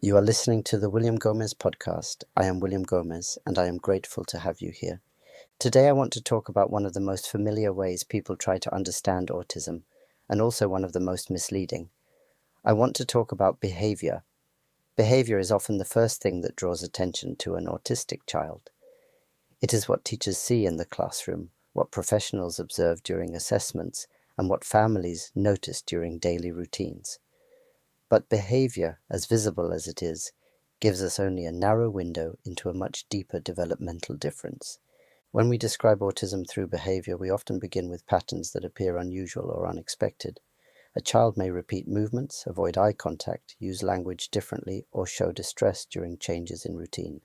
You are listening to the William Gomes Podcast. I am William Gomes, and I am grateful to have you here. Today I want to talk about one of the most familiar ways people try to understand autism, and also one of the most misleading. I want to talk about behavior. Behavior is often the first thing that draws attention to an autistic child. It is what teachers see in the classroom, what professionals observe during assessments, and what families notice during daily routines. But behavior, as visible as it is, gives us only a narrow window into a much deeper developmental difference. When we describe autism through behavior, we often begin with patterns that appear unusual or unexpected. A child may repeat movements, avoid eye contact, use language differently, or show distress during changes in routine.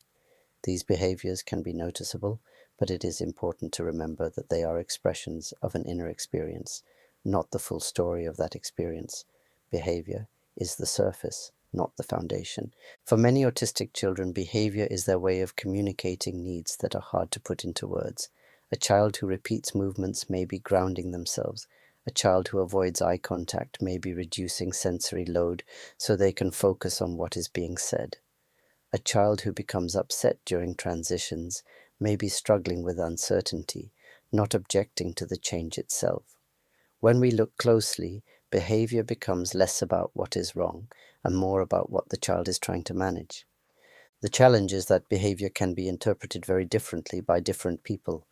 These behaviors can be noticeable, but it is important to remember that they are expressions of an inner experience, not the full story of that experience. Behavior is the surface, not the foundation. For many autistic children, behavior is their way of communicating needs that are hard to put into words. A child who repeats movements may be grounding themselves. A child who avoids eye contact may be reducing sensory load so they can focus on what is being said. A child who becomes upset during transitions may be struggling with uncertainty, not objecting to the change itself. When we look closely, behavior becomes less about what is wrong and more about what the child is trying to manage. The challenge is that behavior can be interpreted very differently by different people.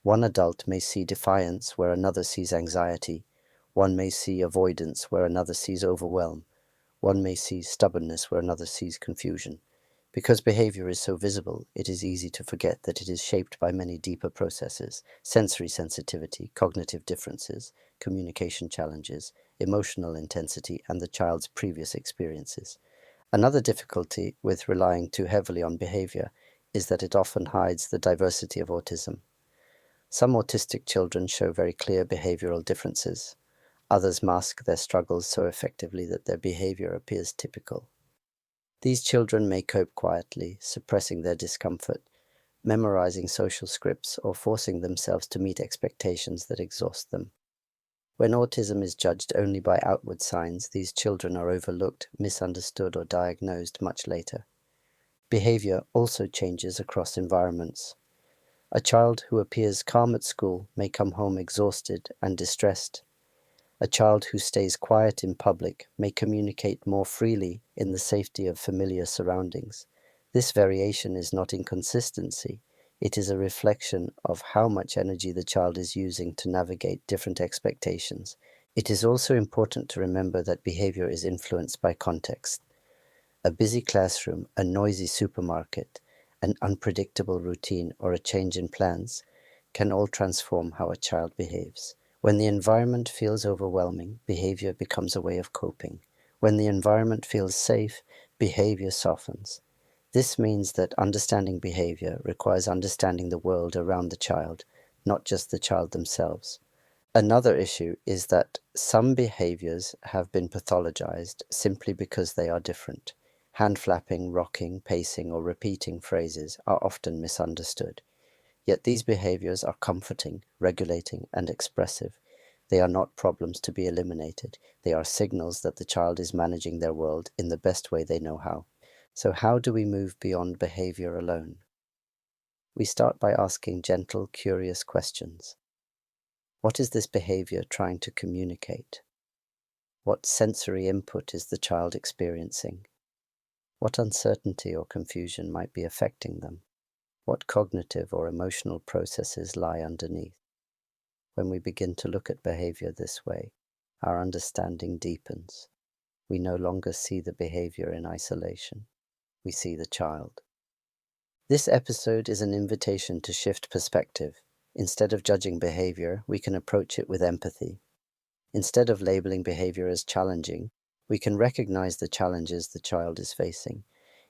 One adult may see defiance where another sees anxiety. One may see avoidance where another sees overwhelm. One may see stubbornness where another sees confusion. Because behavior is so visible, it is easy to forget that it is shaped by many deeper processes: sensory sensitivity, cognitive differences, communication challenges, emotional intensity, and the child's previous experiences. Another difficulty with relying too heavily on behavior is that it often hides the diversity of autism. Some autistic children show very clear behavioral differences. Others mask their struggles so effectively that their behavior appears typical. These children may cope quietly, suppressing their discomfort, memorizing social scripts, or forcing themselves to meet expectations that exhaust them. When autism is judged only by outward signs, these children are overlooked, misunderstood, or diagnosed much later. Behavior also changes across environments. A child who appears calm at school may come home exhausted and distressed. A child who stays quiet in public may communicate more freely in the safety of familiar surroundings. This variation is not inconsistency. It is a reflection of how much energy the child is using to navigate different expectations. It is also important to remember that behavior is influenced by context. A busy classroom, a noisy supermarket, an unpredictable routine, or a change in plans can all transform how a child behaves. When the environment feels overwhelming, behavior becomes a way of coping. When the environment feels safe, behavior softens. This means that understanding behavior requires understanding the world around the child, not just the child themselves. Another issue is that some behaviors have been pathologized simply because they are different. Hand flapping, rocking, pacing, or repeating phrases are often misunderstood. Yet these behaviors are comforting, regulating, and expressive. They are not problems to be eliminated. They are signals that the child is managing their world in the best way they know how. So how do we move beyond behavior alone? We start by asking gentle, curious questions. What is this behavior trying to communicate? What sensory input is the child experiencing? What uncertainty or confusion might be affecting them? What cognitive or emotional processes lie underneath? When we begin to look at behavior this way, our understanding deepens. We no longer see the behavior in isolation. We see the child. This episode is an invitation to shift perspective. Instead of judging behavior, we can approach it with empathy. Instead of labeling behavior as challenging, we can recognize the challenges the child is facing.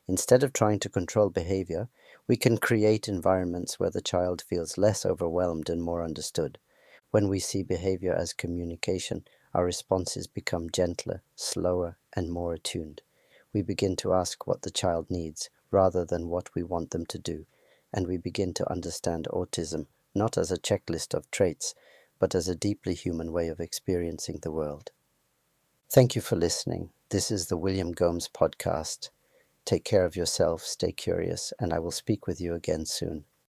Instead of trying to control behavior, we can create environments where the child feels less overwhelmed and more understood. When we see behavior as communication, our responses become gentler, slower, and more attuned. We begin to ask what the child needs rather than what we want them to do, and we begin to understand autism not as a checklist of traits, but as a deeply human way of experiencing the world. Thank you for listening. This is the William Gomes Podcast. Take care of yourself, stay curious, and I will speak with you again soon.